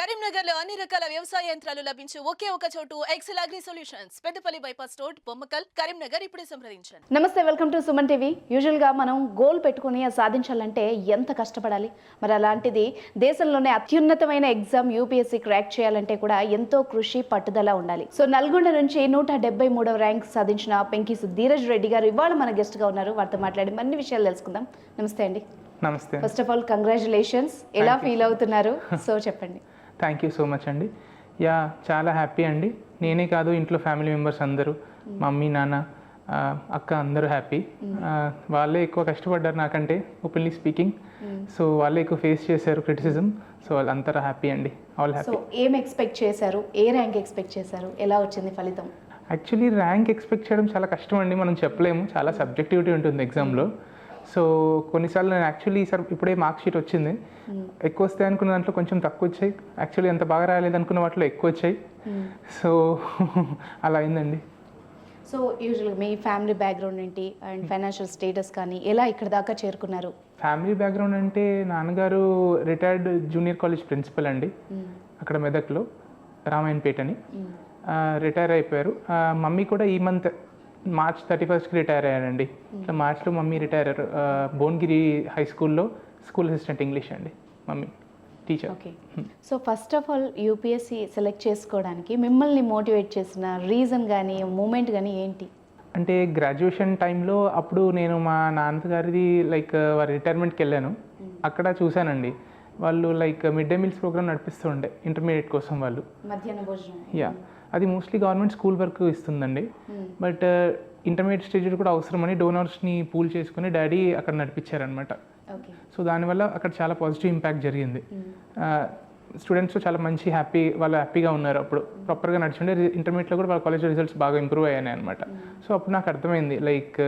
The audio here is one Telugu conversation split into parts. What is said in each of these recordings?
కరీంనగర్లో అన్ని రకాల వ్యవసాయ యంత్రాలు లభించే ఒకే ఒక చోటు Excel Agri Solutions Peddapalli bypass road Bommakal Karimnagar. ఇప్పుడే సంప్రదించండి. నమస్తే, వెల్కమ్ టు సుమన్ టీవీ. యూజువల్గా మనం గోల్ పెట్టుకుని సాధించాలంటే ఎంత కష్టపడాలి, మరి అలాంటిది దేశంలోనే అత్యున్నతమైన ఎగ్జామ్ యూపీఎస్సీ క్రాక్ చేయాలంటే కూడా ఎంతో కృషి పట్టుదల ఉండాలి. సో నల్గొండ నుంచి 173వ ర్యాంక్ సాధించిన పెంకిసు ధీరజ్ రెడ్డి గారు ఇవాళ మన గెస్ట్గా ఉన్నారు. వారితో మాట్లాడి అన్ని విషయాలు తెలుసుకుందాం. నమస్తే అండి. నమస్తే. First of all congratulations. ఎలా ఫీల్ అవుతున్నారు? సో చెప్పండి. థ్యాంక్ యూ సో మచ్ అండి. చాలా హ్యాపీ అండి. నేనే కాదు, ఇంట్లో ఫ్యామిలీ మెంబర్స్ అందరూ, మమ్మీ నాన్న అక్క అందరూ హ్యాపీ. వాళ్ళే ఎక్కువ కష్టపడ్డారు నాకంటే, ఓపెన్లీ స్పీకింగ్. సో వాళ్ళే ఎక్కువ ఫేస్ చేశారు క్రిటిసిజం. సో వాళ్ళంతా హ్యాపీ అండి, ఆల్ హ్యాపీ. సో ఏం ఎక్స్పెక్ట్ చేశారు? ఏ ర్యాంక్ ఎక్స్పెక్ట్ చేశారు? ఎలా వచ్చింది ఫలితం? యాక్చువల్లీ ర్యాంక్ ఎక్స్పెక్ట్ చేయడం చాలా కష్టం అండి, మనం చెప్పలేము. చాలా సబ్జెక్టివిటీ ఉంటుంది ఎగ్జామ్లో. సో కొన్నిసార్లు నేను యాక్చువల్లీ సార్ ఇప్పుడే మార్క్ షీట్ వచ్చింది, ఎక్కువ వస్తాయి అనుకున్న దాంట్లో కొంచెం తక్కువ వచ్చాయి. యాక్చువల్లీ ఎంత బాగా రాలేదు అనుకున్న వాటిలో ఎక్కువ వచ్చాయి. సో అలా అయిందండి. సో యూజువల్గా మీ ఫ్యామిలీ బ్యాక్గ్రౌండ్ ఏంటి అండ్ ఫైనాన్షియల్ స్టేటస్ కానీ ఎలా ఇక్కడ దాకా చేరుకున్నారు? ఫ్యామిలీ బ్యాక్గ్రౌండ్ అంటే నాన్నగారు రిటైర్డ్ జూనియర్ కాలేజ్ ప్రిన్సిపల్ అండి, అక్కడ మెదక్లో రామాయణపేట అని. రిటైర్ అయిపోయారు. మమ్మీ కూడా ఈ మంత్ మార్చ్ 31st రిటైర్ అయ్యారండి. ఇట్లా మార్చ్లో మమ్మీ రిటైర్ అయ్యారు. భువనగిరి హై స్కూల్లో స్కూల్ అసిస్టెంట్ ఇంగ్లీష్ అండి mummy, teacher. Okay. So first of all UPSC select చేసుకోవడానికి మిమ్మల్ని మోటివేట్ చేసిన రీజన్ కానీ మూమెంట్ కానీ ఏంటి? అంటే గ్రాడ్యుయేషన్ టైంలో అప్పుడు నేను మా నాన్నగారిది లైక్ వారి రిటైర్మెంట్కి వెళ్ళాను. అక్కడ చూశానండి, వాళ్ళు like mid day meals program నడిపిస్తూ ఉండే ఇంటర్మీడియట్ కోసం వాళ్ళు. మధ్యాహ్న భోజనం. అది మోస్ట్లీ గవర్నమెంట్ స్కూల్ వరకు ఇస్తుందండి. బట్ ఇంటర్మీడియట్ స్టేజ్లో కూడా అవసరమని డోనర్స్ని పూల్ చేసుకుని డాడీ అక్కడ నడిపించారనమాట. సో దానివల్ల అక్కడ చాలా పాజిటివ్ ఇంపాక్ట్ జరిగింది. స్టూడెంట్స్ చాలా మంచి వాళ్ళు హ్యాపీగా ఉన్నారు. అప్పుడు ప్రాపర్గా నడిచిండే. ఇంటర్మీడియట్లో కూడా వాళ్ళ కాలేజ్ రిజల్ట్స్ బాగా ఇంప్రూవ్ అయ్యాయి అనమాట. సో అప్పుడు నాకు అర్థమైంది లైక్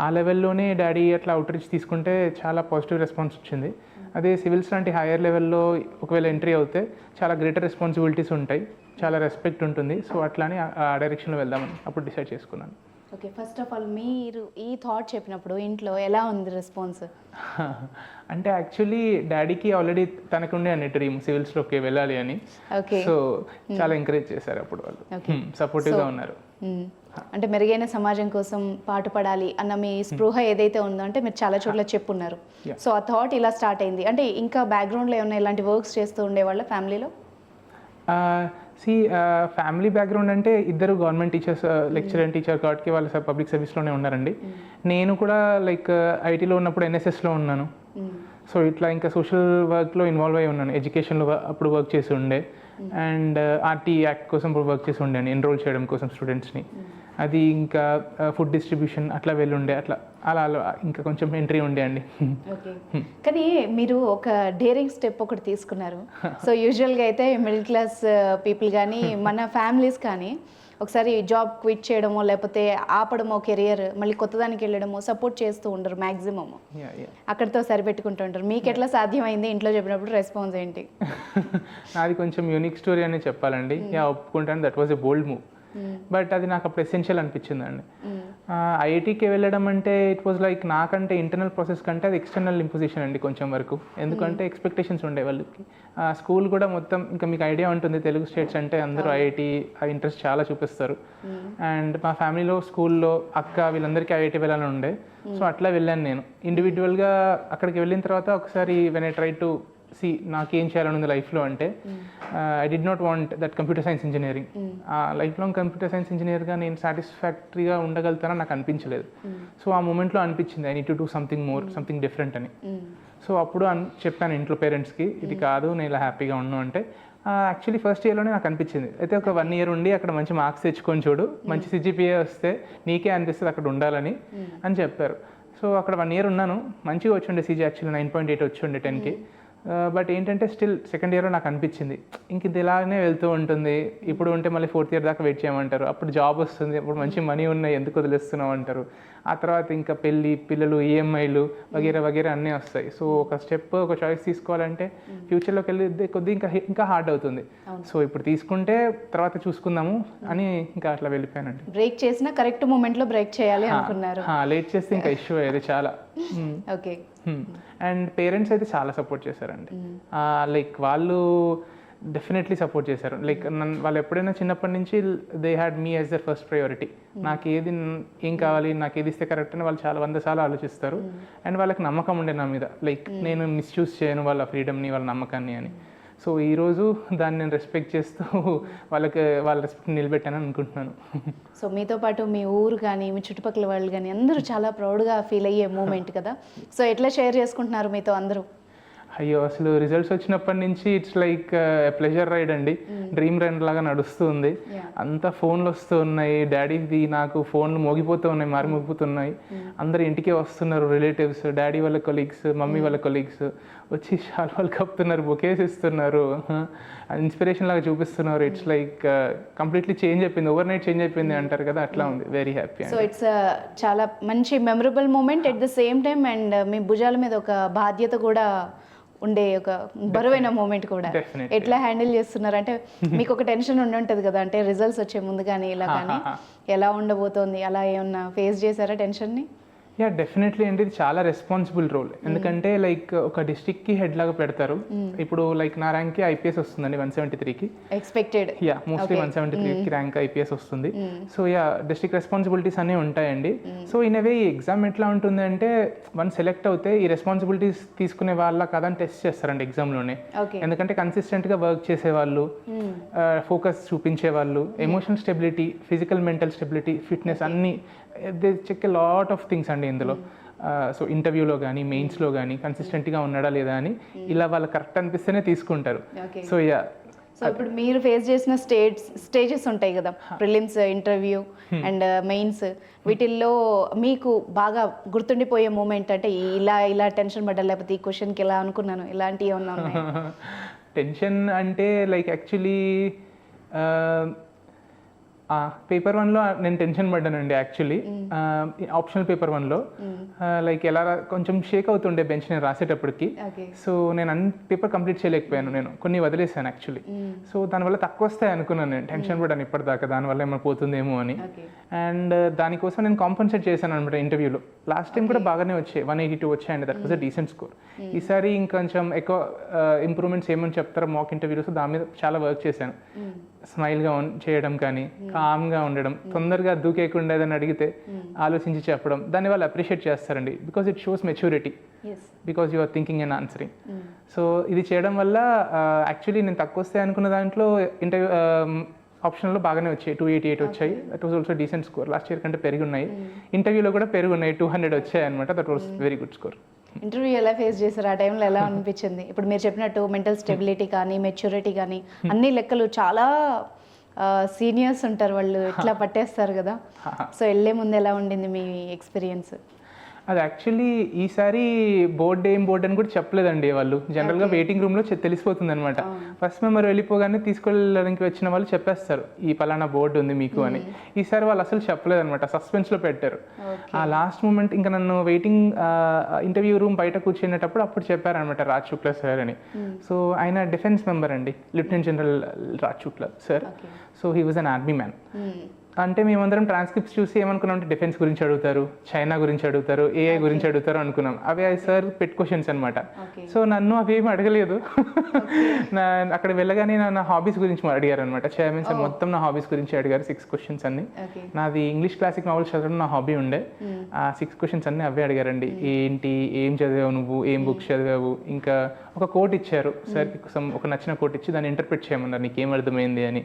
ఆ లెవెల్లోనే డాడీ అట్లా అవుట్ రీచ్ తీసుకుంటే చాలా పాజిటివ్ రెస్పాన్స్ వచ్చింది. అదే సివిల్స్ లాంటి హైయర్ లెవెల్లో ఒకవేళ ఎంట్రీ అవుతే చాలా గ్రేటర్ రెస్పాన్సిబిలిటీస్ ఉంటాయి, చాలా రెస్పెక్ట్ ఉంటుంది. సో అట్లానే ఆ డైరెక్షన్లో వెళ్దామని అప్పుడు డిసైడ్ చేసుకున్నాను. ఓకే. ఫస్ట్ ఆఫ్ ఆల్ మీరు ఈ థాట్ చెప్పినప్పుడు ఇంట్లో ఎలా ఉంది రెస్పాన్స్? అంటే యాక్చువల్లీ డాడీకి ఆల్రెడీ తనకుండే అనే డ్రీమ్ సివిల్స్లోకి వెళ్ళాలి అని. సో చాలా ఎంకరేజ్ చేశారు అప్పుడు వాళ్ళు, సపోర్టివ్గా ఉన్నారు. అంటే మెరుగైన సమాజం కోసం పాటుపడాలి అన్న మీ స్పృహ ఏదైతే ఉందో, అంటే మీరు చాలా చోట్ల చెప్పున్నారు. సో ఆ థాట్ ఇలా స్టార్ట్ అయింది. అంటే ఇంకా బ్యాక్గ్రౌండ్లో ఏమైనా ఇలాంటి వర్క్స్ చేస్తూ ఉండేవాళ్ళ ఫ్యామిలీలో? ఫ్యామిలీ బ్యాక్గ్రౌండ్ అంటే ఇద్దరు government teachers, lecturer and teacher కాబట్టి వాళ్ళు పబ్లిక్ సర్వీస్లోనే ఉన్నారండి. నేను కూడా లైక్ ఐటీలో ఉన్నప్పుడు ఎన్ఎస్ఎస్లో ఉన్నాను. సో ఇట్లా ఇంకా సోషల్ వర్క్లో ఇన్వాల్వ్ అయి ఉన్నాను. ఎడ్యుకేషన్లో అప్పుడు వర్క్ చేసి ఉండే, అండ్ ఆర్టీ యాక్ట్ కోసం ఇప్పుడు వర్క్ చేసి ఉండే, ఎన్రోల్ చేయడం కోసం స్టూడెంట్స్ని. అది ఇంకా ఫుడ్ డిస్ట్రిబ్యూషన్ అట్లా వెళ్ళుండే, అట్లా అలా ఇంకా కొంచెం ఎంట్రీ ఉండే అండి. ఓకే. కానీ మీరు ఒక డేరింగ్ స్టెప్ ఒకటి తీసుకున్నారు. సో యూజువల్గా అయితే మిడిల్ క్లాస్ పీపుల్ కానీ మన ఫ్యామిలీస్ కానీ ఒకసారి జాబ్ క్విట్ చేయడమో లేకపోతే ఆపడమో కెరియర్, మళ్ళీ కొత్తదానికి వెళ్ళడమో సపోర్ట్ చేస్తూ ఉండరు మ్యాక్సిమమ్. అక్కడితో సరిపెట్టుకుంటూ ఉంటారు. మీకు ఎట్లా సాధ్యమైంది? ఇంట్లో చెప్పినప్పుడు రెస్పాన్స్ ఏంటి? నాది కొంచెం యూనిక్ స్టోరీ అని చెప్పాలండి. ఒప్పుకుంటాను, that was a bold move. But అది నాకు అప్పుడు ఎసెన్షియల్ అనిపించిందండి. ఐఐటీకి వెళ్ళడం అంటే ఇట్ వాజ్ లైక్ నాకంటే ఇంటర్నల్ ప్రాసెస్ కంటే అది ఎక్స్టర్నల్ ఇంపోజిషన్ అండి కొంచెం వరకు. ఎందుకంటే ఎక్స్పెక్టేషన్స్ ఉండే వాళ్ళకి. స్కూల్ కూడా మొత్తం ఇంకా మీకు ఐడియా ఉంటుంది, తెలుగు స్టేట్స్ అంటే అందరూ ఐఐటీ ఇంట్రెస్ట్ చాలా చూపిస్తారు. అండ్ మా ఫ్యామిలీలో స్కూల్లో అక్క వీళ్ళందరికీ ఐఐటీ వెళ్ళాలని ఉండే. సో అట్లా వెళ్ళాను నేను ఇండివిజువల్గా. అక్కడికి వెళ్ళిన తర్వాత ఒకసారి వెన్ ఐ ట్రై టు నాకేం చేయాలని ఉంది లైఫ్లో అంటే, I did not want that computer science engineering. Life long computer science ఇంజనీర్గా నేను సాటిస్ఫాక్టరీగా ఉండగలుగుతానని నాకు అనిపించలేదు. సో ఆ మూమెంట్లో అనిపించింది I need to do something more, something different అని. సో అప్పుడు చెప్పాను ఇంట్లో పేరెంట్స్కి, ఇది కాదు నేను ఇలా హ్యాపీగా ఉన్నాను అంటే. యాక్చువల్లీ ఫస్ట్ ఇయర్లోనే నాకు అనిపించింది, అయితే ఒక 1 year ఉండి అక్కడ మంచి మార్క్స్ తెచ్చుకొని చూడు, మంచి సిజిపిఏ వస్తే నీకే అనిపిస్తుంది అక్కడ ఉండాలని అని చెప్పారు. సో అక్కడ 1 year ఉన్నాను. మంచిగా వచ్చి సిజీ యాక్చువల్లీ 9.8 వచ్చి 10కి. బట్ ఏంటంటే స్టిల్ సెకండ్ ఇయర్లో నాకు అనిపించింది ఇంక ఇది ఇలానే వెళ్తూ ఉంటుంది, ఇప్పుడు ఉంటే మళ్ళీ 4th year దాకా వెయిట్ చేయమంటారు, అప్పుడు జాబ్ వస్తుంది, అప్పుడు మంచి మనీ ఉన్నాయి, ఎందుకు వదిలేస్తున్నావు అంటారు. ఆ తర్వాత ఇంకా పెళ్ళి, పిల్లలు, ఈఎంఐలు వగేరా వగేరా అన్నీ వస్తాయి. సో ఒక స్టెప్, ఒక చాయిస్ తీసుకోవాలంటే ఫ్యూచర్లోకి వెళ్ళి కొద్దిగా ఇంకా హార్డ్ అవుతుంది. సో ఇప్పుడు తీసుకుంటే తర్వాత చూసుకుందాము అని ఇంకా అట్లా వెళ్ళిపోయానండి. బ్రేక్ చేసినా కరెక్ట్ మూమెంట్లో బ్రేక్ చేయాలి అనుకున్నారు. లేట్ చేస్తే ఇంకా ఇష్యూ అయ్యేది చాలా. ఓకే. అండ్ పేరెంట్స్ అయితే చాలా సపోర్ట్ చేశారండి. లైక్ వాళ్ళు డెఫినెట్లీ సపోర్ట్ చేశారు. లైక్ వాళ్ళు ఎప్పుడైనా చిన్నప్పటి నుంచి they had me as their first priority. నాకు ఏది ఏం కావాలి, నాకు ఏది ఇస్తే కరెక్ట్ అని వాళ్ళు చాలా 100 సార్లు ఆలోచిస్తారు. అండ్ వాళ్ళకి నమ్మకం ఉండే నా మీద, లైక్ నేను మిస్యూజ్ చేయను వాళ్ళ ఫ్రీడమ్ని, వాళ్ళ నమ్మకాన్ని అని. సో ఈరోజు దాన్ని నేను రెస్పెక్ట్ చేస్తూ వాళ్ళ రెస్పెక్ట్ నిలబెట్టానని అనుకుంటున్నాను. సో మీతో పాటు మీ ఊరు కానీ మీ చుట్టుపక్కల వాళ్ళు కానీ అందరూ చాలా ప్రౌడ్గా ఫీల్ అయ్యే మూమెంట్ కదా. సో ఎట్లా షేర్ చేసుకుంటున్నారు మీతో అందరూ? అయ్యో, అసలు రిజల్ట్స్ వచ్చినప్పటి నుంచి ఇట్స్ లైక్ ప్లెజర్ రైడ్ అండి. డ్రీమ్ రన్ లాగా నడుస్తుంది. అంతా ఫోన్లు వస్తూ ఉన్నాయి, డాడీది నాకు ఫోన్లు మోగిపోతూ ఉన్నాయి, మోగిపోతున్నాయి. అందరు ఇంటికే వస్తున్నారు, రిలేటివ్స్, డాడీ వాళ్ళ కొలీగ్స్, మమ్మీ వాళ్ళ కొలీగ్స్ వచ్చి షాల్వాలు కప్పుతున్నారు, బొకేస్ ఇస్తున్నారు, ఇన్స్పిరేషన్ లాగా చూపిస్తున్నారు. ఇట్స్ లైక్ కంప్లీట్లీ చేంజ్ అయిపోయింది, ఓవర్ నైట్ చేంజ్ అయిపోయింది అంటారు కదా, అట్లా ఉంది. Very happy. సో ఇట్స్ చాలా మంచి memorable moment at the same time. And మీ భుజాల మీద ఒక బాధ్యత కూడా ఉండే, ఒక బరువైన మూమెంట్ కూడా. ఎట్లా హ్యాండిల్ చేస్తున్నారు? అంటే మీకు ఒక టెన్షన్ ఉండుంటుంది కదా, అంటే రిజల్ట్స్ వచ్చే ముందు కానీ ఇలా కానీ ఎలా ఉండబోతోంది, అలా ఏమన్నా ఫేస్ చేశారా టెన్షన్ని? యా, డెఫినెట్లీ అండి. ఇది చాలా రెస్పాన్సిబుల్ రోల్. ఎందుకంటే లైక్ ఒక డిస్ట్రిక్ట్కి హెడ్ లాగా పెడతారు. ఇప్పుడు లైక్ నా ర్యాంక్కి ఐపీఎస్ వస్తుందండి 173కి ఎక్స్పెక్టెడ్. యా, మోస్ట్లీ 173కి ర్యాంక్ ఐపీఎస్ వస్తుంది. సో యా, డిస్ట్రిక్ట్ రెస్పాన్సిబిలిటీస్ అన్నీ ఉంటాయండి. సో ఇన్ అవే ఈ ఎగ్జామ్ ఎట్లా ఉంటుంది అంటే, వన్ సెలెక్ట్ అవుతే ఈ రెస్పాన్సిబిలిటీస్ తీసుకునే వాళ్ళ కదని టెస్ట్ చేస్తారండి ఎగ్జామ్లోనే. ఎందుకంటే కన్సిస్టెంట్గా వర్క్ చేసేవాళ్ళు, ఫోకస్ చూపించే వాళ్ళు, emotional stability, physical mental stability, fitness అన్నీ they check a lot of things అండి ఇందులో. సో ఇంటర్వ్యూలో కానీ మెయిన్స్లో కానీ కన్సిస్టెంట్గా ఉన్నాడా లేదా అని ఇలా వాళ్ళు కరెక్ట్ అనిపిస్తేనే తీసుకుంటారు. సో యా, సో ఇప్పుడు మీరు ఫేస్ చేసిన స్టేజెస్ ఉంటాయి కదా, ప్రిలిమ్స్, ఇంటర్వ్యూ అండ్ మెయిన్స్, వీటిల్లో మీకు బాగా గుర్తుండిపోయే మూమెంట్ అంటే ఇలా టెన్షన్ పడ్డా, లేకపోతే ఈ క్వశ్చన్కి ఇలా అనుకున్నాను, ఇలాంటివి ఏమన్నా ఉన్నాయి? టెన్షన్ అంటే లైక్ యాక్చువల్లీ పేపర్ 1లో నేను టెన్షన్ పడ్డానండి యాక్చువల్లీ. ఆప్షనల్ పేపర్ 1లో లైక్ ఎలా కొంచెం షేక్ అవుతుండే బెంచ్ నేను రాసేటప్పటికి. సో నేను అన్ని పేపర్ కంప్లీట్ చేయలేకపోయాను, నేను కొన్ని వదిలేసాను యాక్చువల్లీ. సో దానివల్ల తక్కువ వస్తాయి అనుకున్నాను, నేను టెన్షన్ పడ్డాను ఇప్పటిదాకా, దానివల్ల ఏమైనా పోతుందేమో అని. అండ్ దానికోసం నేను కాంపన్సేట్ చేశాను అనమాట ఇంటర్వ్యూలో. లాస్ట్ టైం కూడా బాగానే వచ్చాయి, 182 వచ్చాయండి, that was a decent score. ఈసారి ఇంకొంచెం ఎక్కువ ఇంప్రూవ్మెంట్స్ ఏమని చెప్తారో మాక్ ఇంటర్వ్యూస్, దాని మీద చాలా వర్క్ చేశాను. స్మైల్గా చేయడం కానీ, కామ్గా ఉండడం, తొందరగా దూకేయకుండా ఏదైనా అడిగితే ఆలోచించి చెప్పడం, దాన్ని వాళ్ళు అప్రిషియేట్ చేస్తారండి. Because it shows maturity, because you are thinking and answering. So ఇది చేయడం వల్ల యాక్చువల్లీ నేను తక్కువ వస్తాయి అనుకున్న దాంట్లో ఇంటర్వ్యూ ఆప్షన్లో బాగానే వచ్చాయి, 288 వచ్చాయి. That was also decent score. Last year కంటే పెరిగి ఉన్నాయి. ఇంటర్వ్యూలో కూడా పెరిగి ఉన్నాయి, 200 వచ్చాయి అనమాట. That was very good score. Interview ఎలా ఫేస్ చేశారు? ఆ టైంలో ఎలా అనిపించింది? ఇప్పుడు మీరు చెప్పినట్టు మెంటల్ స్టెబిలిటీ కానీ, మెచ్యూరిటీ కానీ, అన్ని లెక్కలు చాలా సీనియర్స్ ఉంటారు, వాళ్ళు ఇట్లా పట్టేస్తారు కదా. సో వెళ్ళే ముందు ఎలా ఉండింది మీ ఎక్స్పీరియన్స్? అది యాక్చువల్లీ ఈసారి బోర్డ్ ఏం బోర్డ్ అని కూడా చెప్పలేదండి వాళ్ళు. జనరల్గా వెయిటింగ్ రూమ్లో తెలిసిపోతుంది అనమాట. ఫస్ట్ మెంబర్ వెళ్ళిపోగానే తీసుకెళ్ళడానికి వచ్చిన వాళ్ళు చెప్పేస్తారు, ఈ పలానా బోర్డు ఉంది మీకు అని. ఈసారి వాళ్ళు అసలు చెప్పలేదు అనమాట, సస్పెన్స్లో పెట్టారు. ఆ లాస్ట్ మూమెంట్ ఇంకా నన్ను వెయిటింగ్ ఇంటర్వ్యూ రూమ్ బయట కూర్చునేటప్పుడు అప్పుడు చెప్పారనమాట, రాజ్ శుక్లా సార్ అని. సో ఆయన డిఫెన్స్ మెంబర్ అండి, lieutenant general Raj Shukla sir. So he was an army man. అంటే మేమందరం ట్రాన్స్క్రిప్ట్స్ చూసి ఏమనుకున్నాం అంటే, డిఫెన్స్ గురించి అడుగుతారు, చైనా గురించి అడుగుతారు, ఏఐ గురించి అడుగుతారు అనుకున్నాం. అవి సార్ పెట్ క్వశ్చన్స్ అనమాట. సో నన్ను అవి ఏమి అడగలేదు. అక్కడ వెళ్ళగానే నా హాబీస్ గురించి అడిగారు అనమాట. చైర్మన్ సార్ మొత్తం నా హాబీస్ గురించి అడిగారు, 6 క్వశ్చన్స్ అన్ని. నాది ఇంగ్లీష్ క్లాసిక్ నావెల్స్ చదవడం నా హాబీ ఉండే. ఆ 6 క్వశ్చన్స్ అన్ని అవే అడిగారండి. ఏంటి, ఏం చదివావు నువ్వు, ఏం బుక్స్ చదివావు, ఇంకా ఒక కోట్ ఇచ్చారు సార్కి, ఒక నచ్చిన కోట్ ఇచ్చి దాన్ని ఇంటర్ప్రిట్ చేయమన్నారు, నీకేం అర్థమైంది అని.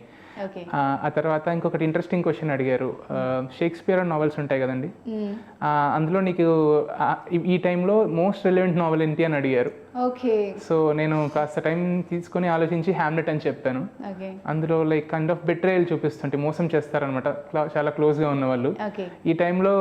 ఆ తర్వాత ఇంకొకటి ఇంట్రెస్టింగ్ క్వశ్చన్ అడిగారు, షేక్స్పియర్ నావెల్స్ ఉంటాయి కదండి, అందులో నీకు ఈ టైంలో మోస్ట్ రిలవెంట్ నావెల్ ఏంటి అని అడిగారు. సో నేను కాస్త టైం తీసుకొని ఆలోచించి హ్యామ్లెట్ అని చెప్పాను. అందులో లైక్ కైండ్ ఆఫ్ బెట్రేయల్ చూపిస్తుంటే, మోసం చేస్తారనమాట చాలా క్లోజ్గా ఉన్న వాళ్ళు. ఈ టైంలో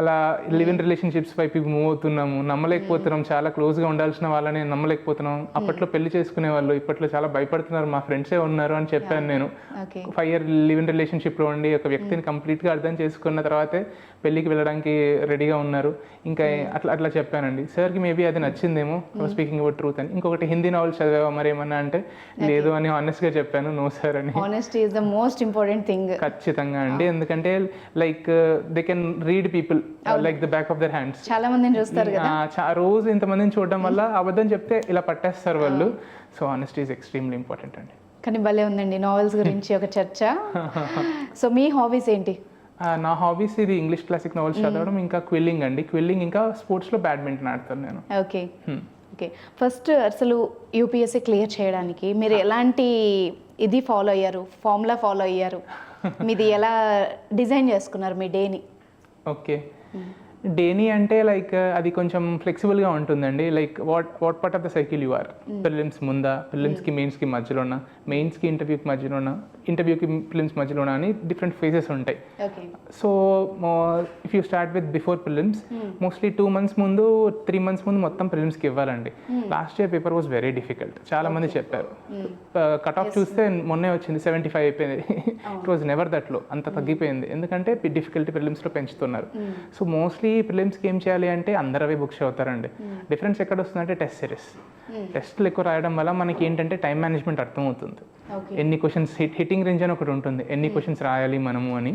అలా లివ్ ఇన్ రిలేషన్షిప్స్ వైపు మూవ్ అవుతున్నాము, నమ్మలేకపోతున్నాం, చాలా క్లోజ్గా ఉండాల్సిన వాళ్ళని నమ్మలేకపోతున్నాం. అప్పట్లో పెళ్లి చేసుకునే వాళ్ళు ఇప్పట్లో చాలా భయపడుతున్నారు, మా ఫ్రెండ్సే ఉన్నారు అని చెప్పాను నేను. 5 year లివ్ ఇన్ రిలేషన్షిప్లో ఉండి ఒక వ్యక్తిని కంప్లీట్గా అర్థం చేసుకున్న తర్వాతే పెళ్ళికి వెళ్ళడానికి రెడీగా ఉన్నారు. ఇంకా అట్లా చెప్పానండి. సార్కి మేబీ అది నచ్చిందేమో, స్పీకింగ్ అబౌట్ ట్రూత్ అని. ఇంకొకటి హిందీ నావెల్స్ చదివా మరి ఏమన్నా అంటే, లేదు అని హానెస్ట్గా చెప్పాను, నో సార్ అని. Honesty is the most important thing. ఖచ్చితంగా అండి, ఎందుకంటే like they can read people like the back of their hands. చాలా మందిని చూస్తారు కదా, రోజు ఇంతమందిని చూడడం వల్ల అబద్ధం చెప్తే ఇలా పట్టేస్తారు వాళ్ళు. So honesty is extremely important అండి. కానీ భలే ఉందండి నావెల్స్ గురించి ఒక చర్చ. సో మీ హాబీస్ ఏంటి? నా హాబీస్ ఇది ఇంగ్లీష్ క్లాసిక్ నావెల్స్ చదవడం, ఇంకా క్విల్లింగ్ అండి. క్విల్లింగ్, ఇంకా స్పోర్ట్స్లో బ్యాడ్మింటన్ ఆడతాను నేను. Okay okay. ఫస్ట్ అసలు యూపీఎస్సీ క్లియర్ చేయడానికి మీరు ఎలాంటి ఇది ఫాలో అయ్యారు, ఫార్ములా ఫాలో అయ్యారు? మీది ఎలా డిజైన్ చేసుకున్నారు మీ డేని? ఓకే, డేని అంటే లైక్ అది కొంచెం ఫ్లెక్సిబుల్గా ఉంటుందండి. Like what part of the cycle you are, prelims ముందా, ప్రిలిమ్స్కి మెయిన్స్కి మధ్యలోనా, మెయిన్స్కి ఇంటర్వ్యూకి మధ్యలోనా, ఇంటర్వ్యూకి ప్రిలిమ్స్ మధ్యలోనా అని డిఫరెంట్ ఫేజెస్ ఉంటాయి. So if you start with before prelims, mostly 2 months ముందు 3 months ముందు మొత్తం ప్రిలిమ్స్కి ఇవ్వాలండి. Last year paper was very difficult, చాలా మంది చెప్పారు. కట్ ఆఫ్ చూస్తే మొన్నే వచ్చింది 75 అయిపోయింది. ఇట్ వాజ్ నెవర్ దట్లో, అంత తగ్గిపోయింది. ఎందుకంటే డిఫికల్టీ ప్రిలిమ్స్లో పెంచుతున్నారు. సో మోస్ట్లీ ప్రిలిమ్స్కి ఏం చేయాలి అంటే అందరూ అవే బుక్స్ అవుతారండి. డిఫరెన్స్ ఎక్కడ వస్తుందంటే టెస్ట్ సిరీస్. టెస్ట్లు ఎక్కువ రాయడం వల్ల మనకి ఏంటంటే టైం మేనేజ్మెంట్ అర్థమవుతుంది. ఎన్ని క్వశ్చన్స్, హిట్టింగ్ రేంజ్ అని ఒకటి ఉంటుంది, ఎన్ని క్వశ్చన్స్ రాయాలి మనము అని.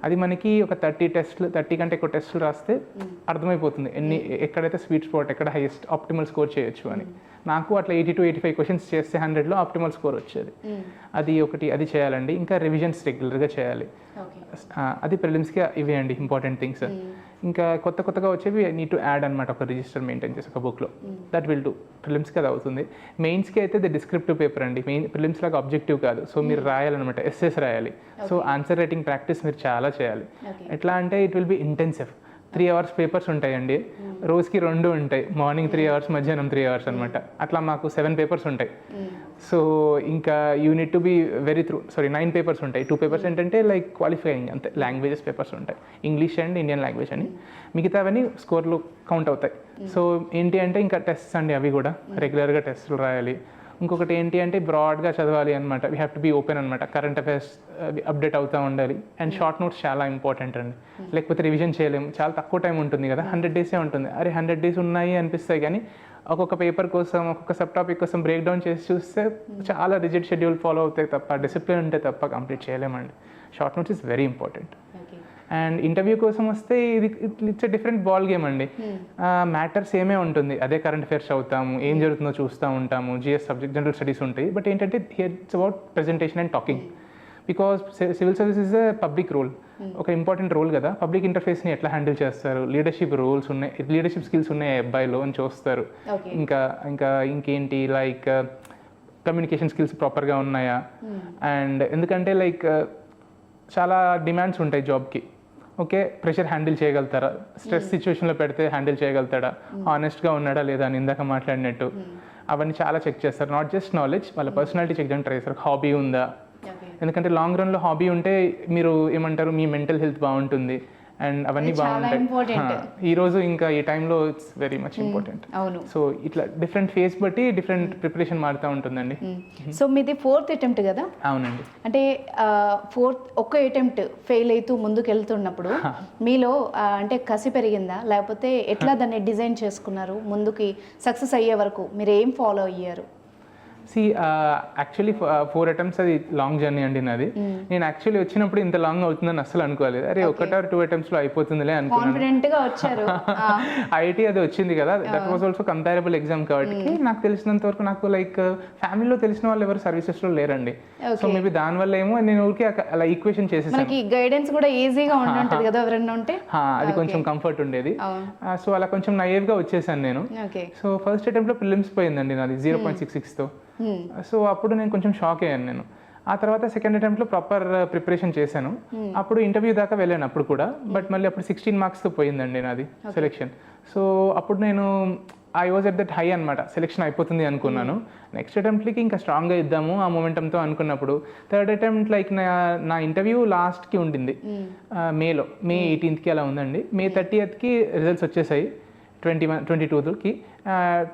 అది మనకి ఒక 30 కంటే ఎక్కువ టెస్టులు రాస్తే అర్థమైపోతుంది ఎక్కడైతే స్వీట్ స్పాట్, ఎక్కడ హైయెస్ట్ ఆప్టిమల్ స్కోర్ చేయొచ్చు అని. నాకు అట్లా 80 to 85 క్వశ్చన్స్ చేస్తే 100లో ఆప్టిమల్ స్కోర్ వచ్చేది. అది చేయాలండి. ఇంకా రివిజన్స్ రెగ్యులర్గా చేయాలి. అది ప్రిలిమ్స్కి ఇవే అండి ఇంపార్టెంట్ థింగ్స్. ఇంకా కొత్తగా వచ్చేవి నీడ్ టు యాడ్ అనమాట, ఒక రిజిస్టర్ మెయింటైన్ చేసి ఒక బుక్లో. That will do. ప్రిలిమ్స్కి అది అవుతుంది. మెయిన్స్కి అయితే ది డిస్క్రిప్టివ్ పేపర్ అండి. ప్రిలిమ్స్ లాగా ఆబ్జెక్టివ్ కాదు. సో మీరు రాయాలన్నమాట, ఎస్ఎస్ రాయాలి. సో ఆన్సర్ రైటింగ్ ప్రాక్టీస్ మీరు చాలా చేయాలి. ఎట్లా అంటే it will be intensive. 3 hours papers ఉంటాయండి, రోజుకి 2 ఉంటాయి. మార్నింగ్ 3 hours, మధ్యాహ్నం 3 hours అనమాట. అట్లా మాకు 7 పేపర్స్ ఉంటాయి. సో ఇంకా you need to be 9 papers ఉంటాయి. 2 పేపర్స్ ఏంటంటే లైక్ క్వాలిఫైయింగ్, అంతే, లాంగ్వేజెస్ పేపర్స్ ఉంటాయి, ఇంగ్లీష్ అండ్ ఇండియన్ లాంగ్వేజ్ అని. మిగతావన్నీ స్కోర్లు కౌంట్ అవుతాయి. సో ఏంటి అంటే ఇంకా టెస్ట్స్ అండి, అవి కూడా రెగ్యులర్గా టెస్టులు రాయాలి. ఇంకొకటి ఏంటి అంటే బ్రాడ్గా చదవాలి అనమాట. We have to be open అనమాట. కరెంట్ అఫైర్స్ అప్డేట్ అవుతూ ఉండాలి. అండ్ షార్ట్ నోట్స్ చాలా ఇంపార్టెంట్ అండి. లేకపోతే రివిజన్ చేయలేము, చాలా తక్కువ టైం ఉంటుంది కదా, 100 days ఉంటుంది. 100 days ఉన్నాయి అనిపిస్తాయి, కానీ ఒక్కొక్క పేపర్ కోసం, ఒక్కొక్క సబ్ టాపిక్ కోసం బ్రేక్ డౌన్ చేసి చూస్తే చాలా రిజిడ్ షెడ్యూల్ ఫాలో అవుతాయి తప్ప, డిసిప్లిన్ ఉంటే తప్ప కంప్లీట్ చేయలేమండి. Short notes is very important. And interview కోసం వస్తే it's a different ball game అండి. మ్యాటర్స్ ఏమే ఉంటుంది, అదే కరెంట్ అఫైర్స్ చదువుతాము, ఏం జరుగుతుందో చూస్తూ ఉంటాము, జిఎస్ సబ్జెక్ట్, జనరల్ స్టడీస్ ఉంటాయి. బట్ ఏంటంటే here it's about presentation and talking. Because civil service is a public role, ఒక ఇంపార్టెంట్ రోల్ కదా. పబ్లిక్ ఇంటర్ఫేస్ని ఎట్లా హ్యాండిల్ చేస్తారు, లీడర్షిప్ రోల్స్ ఉన్నాయి, లీడర్షిప్ స్కిల్స్ ఉన్నాయి అబ్బాయిలో అని చూస్తారు. ఇంకేంటి లైక్ కమ్యూనికేషన్ స్కిల్స్ ప్రాపర్గా ఉన్నాయా. అండ్ ఎందుకంటే లైక్ చాలా డిమాండ్స్ ఉంటాయి జాబ్కి. ఓకే, ప్రెషర్ హ్యాండిల్ చేయగలుగుతారా, స్ట్రెస్ సిచ్యువేషన్లో పెడితే హ్యాండిల్ చేయగలుగుతాడా, హానెస్ట్గా ఉన్నాడా లేదా అని ఇందాక మాట్లాడినట్టు అవన్నీ చాలా చెక్ చేస్తారు. నాట్ జస్ట్ నాలెడ్జ్, వాళ్ళ పర్సనాలిటీ చెక్ చేయడానికి ట్రై చేస్తారు. హాబీ ఉందా, ఎందుకంటే లాంగ్ రన్లో హాబీ ఉంటే మీరు ఏమంటారు, మీ మెంటల్ హెల్త్ బాగుంటుంది అండ్ అవన్నీ బాగుంటాయి. ఈరోజు ఇంకా ఈ టైంలో it's very much important. So ఇట్లా డిఫరెంట్ ఫేస్ బట్టి డిఫరెంట్ ప్రిపరేషన్ మారుతూ ఉంటుందండి. సో మీది 4th attempt కదా? అవునండి. అంటే 4th ఒక్క అటెంప్ట్ ఫెయిల్ అవుతూ ముందుకు వెళ్తున్నప్పుడు మీలో అంటే కసి పెరిగిందా, లేకపోతే ఎట్లా దాన్ని డిజైన్ చేసుకున్నారు? ముందుకి సక్సెస్ అయ్యే వరకు మీరు ఏం ఫాలో అయ్యారు? యాక్చువల్లీ 4 attempts అది లాంగ్ జర్నీ అండి నాది. నేను యాక్చువల్లీ వచ్చినప్పుడు ఇంత లాంగ్ అవుతుందని అసలు అనుకోలేదు. అరే 1 or 2 attemptsలో అయిపోతుందిలే అనుకున్నాను. ఐఐటి అది వచ్చింది కదా, that was also comparable exam కాబట్టి నాకు తెలిసినంత వరకు నాకు లైక్ ఫ్యామిలీలో తెలిసిన వాళ్ళు ఎవరు సర్వీసెస్లో లేరండి. సో మేబీ దానివల్ల ఏమో నేను ఊరికి అలా ఈక్వేషన్ చేసేసాను. గైడెన్స్ కూడా ఈజీగా ఉంటుంది కదా ఎవరైనా ఉంటే, అది కొంచెం కంఫర్ట్ ఉండేది. సో అలా కొంచెం నైవ్గా వచ్చేసాను నేను. సో ఫస్ట్ అటెంప్ట్లో ప్రిలిమ్స్ పోయిందండి నాది 0.66తో. సో అప్పుడు నేను కొంచెం షాక్ అయ్యాను నేను. ఆ తర్వాత సెకండ్ అటెంప్ట్లో ప్రాపర్ ప్రిపరేషన్ చేశాను. అప్పుడు ఇంటర్వ్యూ దాకా వెళ్ళాను అప్పుడు కూడా, బట్ మళ్ళీ అప్పుడు 16 marksతో పోయిందండి నాది సెలెక్షన్. సో అప్పుడు నేను I was at that high అనమాట, సెలెక్షన్ అయిపోతుంది అనుకున్నాను. నెక్స్ట్ అటెంప్ట్కి ఇంకా స్ట్రాంగ్గా ఇద్దాము ఆ మొమెంటంతో అనుకున్నప్పుడు థర్డ్ అటెంప్ట్ లైక్ నా ఇంటర్వ్యూ లాస్ట్కి ఉండింది, మే 18th అలా ఉందండి. మే 30th రిజల్ట్స్ వచ్చేసాయి. 22కి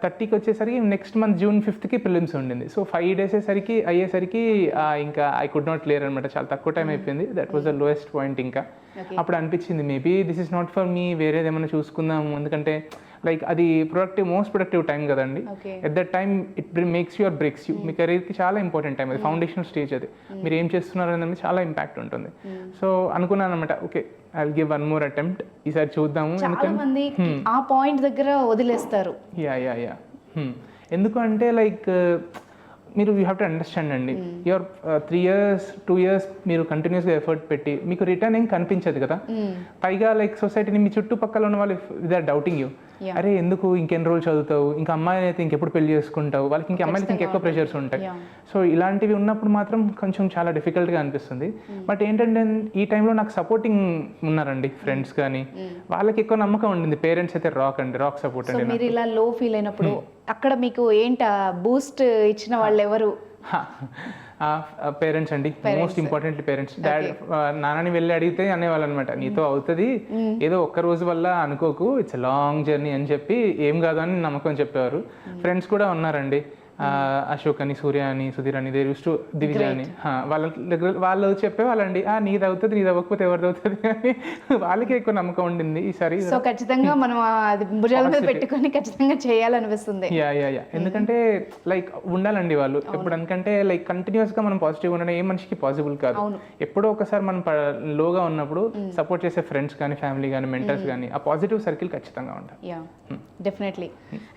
30కి వచ్చేసరికి next month June 5th prelims ఉండింది. సో 5 days అయ్యేసరికి ఇంకా ఐ కుడ్ నాట్ క్లియర్ అనమాట. చాలా తక్కువ టైం అయిపోయింది. That was the lowest point. ఇంకా అప్పుడు అనిపించింది maybe this is not for me, వేరేది ఏమైనా చూసుకుందాము. ఎందుకంటే లైక్ అది మోస్ట్ ప్రొడక్టివ్ టైం కదండి. At that time it makes you or breaks you. మీ కెరీర్కి చాలా ఇంపార్టెంట్ టైం అది, ఫౌండేషనల్ స్టేజ్ అది. మీరు ఏం చేస్తున్నారు అనేది చాలా ఇంపాక్ట్ ఉంటుంది. సో అనుకున్నాను అనమాట, okay I will give 1 more attempt, ఈసారి చూద్దాము. మంది ఆ పాయింట్ దగ్గర వదిలేస్తారు. యా ఎందుకు అంటే లైక్ మీరు యూ హ్యావ్ టు అండర్స్టాండ్ అండి యువర్ 3 years 2 years మీరు కంటిన్యూస్గా ఎఫర్ట్ పెట్టి మీకు రిటర్న్ ఏం కనిపించదు కదా. పైగా లైక్ సొసైటీని మీ చుట్టుపక్కల ఉన్న వాళ్ళు దే ఆర్ డౌటింగ్ యూ. అరే ఎందుకు ఇంకెన్ని రోజులు చదువుతావు, ఇంకా అమ్మాయిని అయితే ఇంకెప్పుడు పెళ్లి చేసుకుంటావు, వాళ్ళకి ఇంకా అమ్మాయిలకి ఇంకెక్కువ ప్రెషర్స్ ఉంటాయి. సో ఇలాంటివి ఉన్నప్పుడు మాత్రం కొంచెం చాలా డిఫికల్ట్గా అనిపిస్తుంది. బట్ ఏంటంటే ఈ టైంలో నాకు సపోర్టింగ్ ఉన్నారండి ఫ్రెండ్స్ కానీ, వాళ్ళకి ఎక్కువ నమ్మకం ఉండింది. పేరెంట్స్ అయితే రాక్ సపోర్ట్ అండి. మీరు ఇలా లో ఫీల్ అయినప్పుడు అక్కడ మీకు ఏంట బూస్ట్ ఇచ్చిన వాళ్ళు ఎవరు? పేరెంట్స్ అండి, మోస్ట్ ఇంపార్టెంట్లీ పేరెంట్స్. డాడీ నాన్నని వెళ్ళి అడిగితే అనేవాళ్ళు అనమాట, నీతో అవుతుంది, ఏదో ఒక్క రోజు వల్ల అనుకోకు, ఇట్స్ లాంగ్ జర్నీ అని చెప్పి ఏం కాదు అని నమ్మకం చెప్పేవారు. ఫ్రెండ్స్ కూడా ఉన్నారండి, అశోక్ అని, సూర్య అని, సుధీర్ అని, దే యూస్ టు దివిజ అని. వాళ్ళ దగ్గర వాళ్ళు చెప్పేవాళ్ళండి, నీది అవుతుంది, నీది అవ్వకపోతే ఎవరిది అవుతుంది అని. వాళ్ళకి ఎక్కువ నమ్మకం ఉండింది ఈసారి. సో ఖచ్చితంగా మనం అది భుజాల మీద పెట్టుకొని ఖచ్చితంగా చేయాలనిపిస్తుంది. యా ఎందుకంటే లైక్ ఉండాలండి వాళ్ళు ఎప్పుడు. ఎందుకంటే లైక్ కంటిన్యూస్గా మనం పాజిటివ్గా ఉండడం ఏ మనిషికి పాసిబుల్ కాదు. ఎప్పుడో ఒకసారి మనం లోగా ఉన్నప్పుడు సపోర్ట్ చేసే ఫ్రెండ్స్ కానీ, ఫ్యామిలీ కానీ, మెంటర్స్ కానీ, ఆ పాజిటివ్ సర్కిల్ ఖచ్చితంగా ఉంటాయి. Yeah definitely.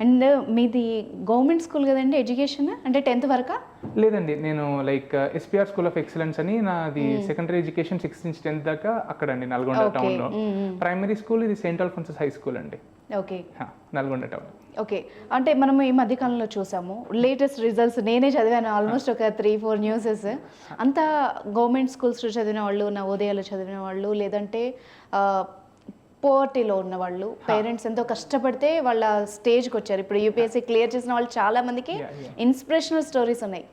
అండ్ మీది గవర్నమెంట్ స్కూల్ కదండి ఎడ్యుకేషన్, అంటే 10th వరకా? లేదండి, నేను like SPR school of excellence అని నాది సెకండరీ ఎడ్యుకేషన్ 6th నుంచి 10th దాకా అక్కడండి, నల్గొండ టౌన్లో. ప్రైమరీ స్కూల్ ఇది సెయింట్ అల్ఫోన్సస్ హై స్కూల్ అండి. Okay, Nalgonda town. ఓకే, అంటే మనం ఈ మధ్యకాలంలో చూసాము లేటెస్ట్ రిజల్ట్స్, నేనే చదివాను ఆల్మోస్ట్ ఒక 3-4 న్యూసెస్. అంతా గవర్నమెంట్ స్కూల్స్లో చదివిన వాళ్ళు, నవోదయాలో చదివిన వాళ్ళు, లేదంటే పోవర్టీలో ఉన్న వాళ్ళు, పేరెంట్స్ ఎంతో కష్టపడితే వాళ్ళ స్టేజ్కి వచ్చారు. ఇప్పుడు యూపీఎస్సీ క్లియర్ చేసిన వాళ్ళు చాలా మందికి ఇన్స్పిరేషనల్ స్టోరీస్ ఉన్నాయి.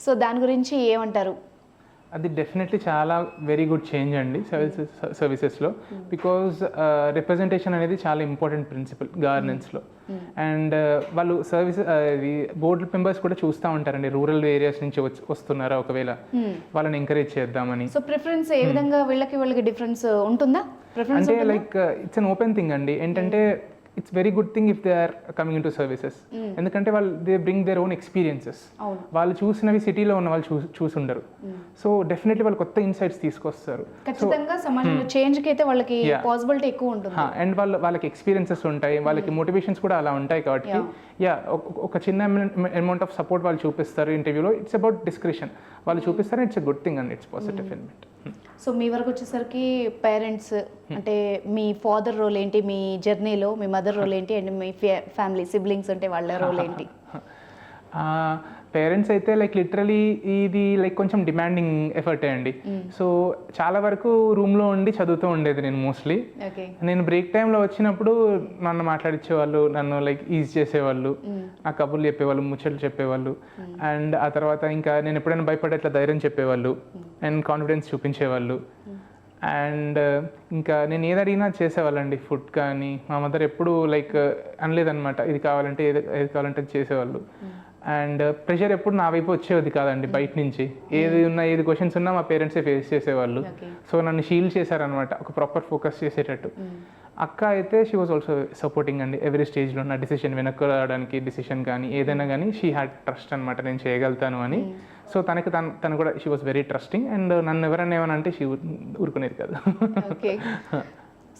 సో దాని గురించి ఏమంటారు? అది డెఫినెట్లీ చాలా వెరీ గుడ్ చేంజ్ అండి సర్వీసెస్లో. బికాజ్ రిప్రజెంటేషన్ అనేది చాలా ఇంపార్టెంట్ ప్రిన్సిపల్ గవర్నెన్స్లో. అండ్ వాళ్ళు బోర్డు మెంబర్స్ కూడా చూస్తూ ఉంటారండి, రూరల్ ఏరియాస్ నుంచి వస్తున్నారా, ఒకవేళ వాళ్ళని ఎంకరేజ్ చేద్దామని. సో ప్రిఫరెన్స్ ఏ విధంగా వీళ్ళకి డిఫరెన్స్ ఉంటుందా? అంటే like it's an open thing అండి. ఏంటంటే it's very good thing if they are coming in to services. ఎందుకంటే వాళ్ళు they bring their own experiences. వాళ్ళు చూసినవి సిటీలో ఉన్న వాళ్ళు చూసుండరు. సో డెఫినెట్లీ వాళ్ళు కొత్త ఇన్సైట్స్ తీసుకొస్తారు. ఖచ్చితంగా సమాజంలో చేంజ్కి అయితే వాళ్ళకి పాసిబిలిటీ ఎక్కువ ఉంటుంది. అండ్ వాళ్ళకి ఎక్స్పీరియన్సెస్ ఉంటాయి, వాళ్ళకి మోటివేషన్స్ కూడా అలా ఉంటాయి. కాబట్టి ఒక చిన్న అమౌంట్ ఆఫ్ సపోర్ట్ వాళ్ళు చూపిస్తారు ఇంటర్వ్యూలో. ఇట్స్ అబౌట్ డిస్క్రిప్షన్ వాళ్ళు చూపిస్తారు. It's a good thing and it's positive element. So మీ వరకు వచ్చేసరికి పేరెంట్స్ అంటే మీ ఫాదర్ రోల్ ఏంటి మీ జర్నీలో, మీ మదర్ రోల్ ఏంటి, అండ్ మీ ఫ్యామిలీ సిబ్లింగ్స్ అంటే వాళ్ళ రోల్ ఏంటి? పేరెంట్స్ అయితే లైక్ లిటరలీ ఇది లైక్ కొంచెం డిమాండింగ్ ఎఫర్టే అండి. సో చాలా వరకు రూమ్లో ఉండి చదువుతూ ఉండేది నేను మోస్ట్లీ. నేను బ్రేక్ టైంలో వచ్చినప్పుడు నన్ను మాట్లాడించేవాళ్ళు, నన్ను లైక్ ఈజ్ చేసేవాళ్ళు, నాకు కబుర్లు చెప్పేవాళ్ళు, ముచ్చట్లు చెప్పేవాళ్ళు. అండ్ ఆ తర్వాత ఇంకా నేను ఎప్పుడైనా భయపడే అట్లా ధైర్యం చెప్పేవాళ్ళు అండ్ కాన్ఫిడెన్స్ చూపించేవాళ్ళు. అండ్ ఇంకా నేను ఏది అడిగినా చేసేవాళ్ళండి. ఫుడ్ కానీ మా మదర్ ఎప్పుడు లైక్ అనలేదన్నమాట, ఇది కావాలంటే ఏది కావాలంటే చేసేవాళ్ళు. అండ్ ప్రెషర్ ఎప్పుడు నా వైపు వచ్చేది కాదండి బయట నుంచి. ఏది క్వశ్చన్స్ ఉన్నా మా పేరెంట్సే ఫేస్ చేసేవాళ్ళు. సో నన్ను షీల్డ్ చేశారనమాట, ఒక ప్రాపర్ ఫోకస్ చేసేటట్టు. అక్క అయితే షీ వాజ్ ఆల్సో సపోర్టింగ్ అండి ఎవ్రీ స్టేజ్లో. నా డిసిషన్ వెనక్కి రావడానికి, డిసిషన్ కానీ ఏదైనా కానీ షీ హ్యాడ్ ట్రస్ట్ అనమాట, నేను చేయగలుగుతాను అని. సో తను కూడా she was very trusting. And నన్ను ఎవరైనా ఏమన్నా అంటే షీ ఊరుకునేది కాదు.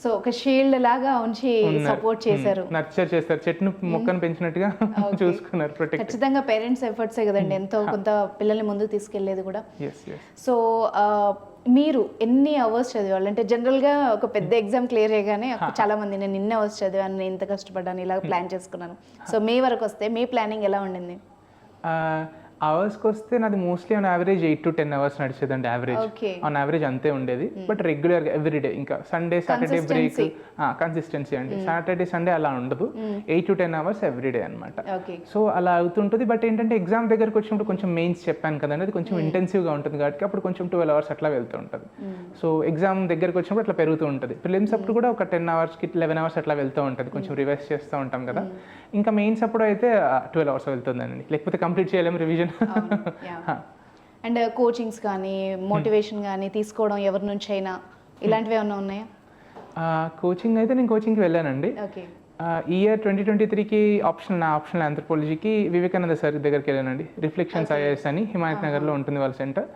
సో ఒక షీల్డ్ లాగా ఉంచి సపోర్ట్ చేశారు, నర్చర్ చేస్తారు, చెట్టును మొక్కను పెంచినట్టుగా చూసుకున్నారు. ఖచ్చితంగా పేరెంట్స్ ఎఫర్ట్సే కదండి ఎంతో కొంత పిల్లల్ని ముందుకు తీసుకెళ్లేది కూడా. సో మీరు ఎన్ని అవర్స్ చదివాళ్ళు? అంటే జనరల్గా ఒక పెద్ద ఎగ్జామ్ క్లియర్ అయ్యగానే చాలా మంది నేను ఇన్ని అవర్స్ చదివాను, నేను ఇంత కష్టపడ్డాను, ఇలా ప్లాన్ చేసుకున్నాను. సో మీ వరకు వస్తే మీ ప్లానింగ్ ఎలా ఉండింది? అవర్స్కి వస్తే నాది mostly on average 8 to 10 hours నడిచేదండి. ఆన్ యావరేజ్ అంతే ఉండేది. బట్ రెగ్యులర్గా ఎవ్రీడే, ఇంకా సండే సాటర్డే బ్రేక్, కన్సిస్టెన్సీ అండి. సాటర్డే సండే అలా ఉండదు, 8 to 10 hours ఎవ్రీడే అనమాట. సో అలా అవుతుంటుంది. బట్ ఏంటంటే ఎగ్జామ్ దగ్గరకు వచ్చినప్పుడు కొంచెం మెయిన్స్ చెప్పాను కదండి, అది కొంచెం ఇంటెన్సివ్గా ఉంటుంది కాబట్టి అప్పుడు కొంచెం 12 hours అట్లా వెళ్తూ ఉంటుంది. సో ఎగ్జామ్ దగ్గరకు వచ్చినప్పుడు అట్లా పెరుగుతూ ఉంటుంది. ప్రిలిమ్స్ అప్పుడు కూడా ఒక 10 hours-కి 11 hours అట్లా వెళ్తూ ఉంటుంది, కొంచెం రివైజ్ చేస్తూ ఉంటాం కదా. ఇంకా మెయిన్స్ అప్పుడు అయితే 12 hours వెళ్తుందండి, లేకపోతే కంప్లీట్ చేయలేము రివిజన్. అండ్ కోచింగ్స్ కానీ మోటివేషన్ కానీ తీసుకోవడం ఎవరి నుంచి అయినా ఇలాంటివి ఏమైనా ఉన్నాయా? కోచింగ్ అయితే నేను కోచింగ్కి వెళ్ళానండి. ఈ ఇయర్ 2023కి ఆప్షనల్ ఆంథ్రోపాలజీకి వివేకానంద సార్ దగ్గరికి వెళ్ళానండి. రిఫ్లెక్షన్స్ ఐఏఎస్ అని హిమాయత్ నగర్లో ఉంటుంది వాళ్ళ సెంటర్.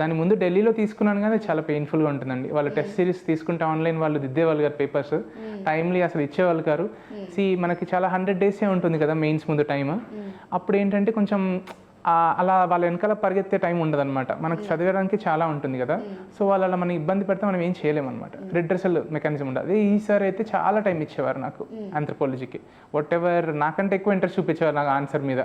దాని ముందు ఢిల్లీలో తీసుకున్నాను కానీ చాలా పెయిన్ఫుల్గా ఉంటుందండి. వాళ్ళ టెస్ట్ సిరీస్ తీసుకుంటే ఆన్లైన్ వాళ్ళు దిద్దేవాళ్ళు గారు పేపర్స్, టైమ్లీ అసలు ఇచ్చేవాళ్ళు గారు. మనకి చాలా 100 days ఉంటుంది కదా మెయిన్స్ ముందు టైం. అప్పుడు ఏంటంటే కొంచెం అలా వాళ్ళ వెనకాల పరిగెత్తే టైం ఉండదన్నమాట. మనకు చదివడానికి చాలా ఉంటుంది కదా, సో వాళ్ళు అలా మనం ఇబ్బంది పెడితే మనం ఏం చేయలేమన్నమాట. రిడ్రెసల్ మెకానిజం ఉండదు. అదే ఈసారి అయితే చాలా టైం ఇచ్చేవారు నాకు ఆంథ్రోపాలజీకి. వాట్ ఎవర్ నాకంటే ఎక్కువ ఇంట్రెస్ట్ చూపించేవారు నాకు ఆన్సర్ మీద.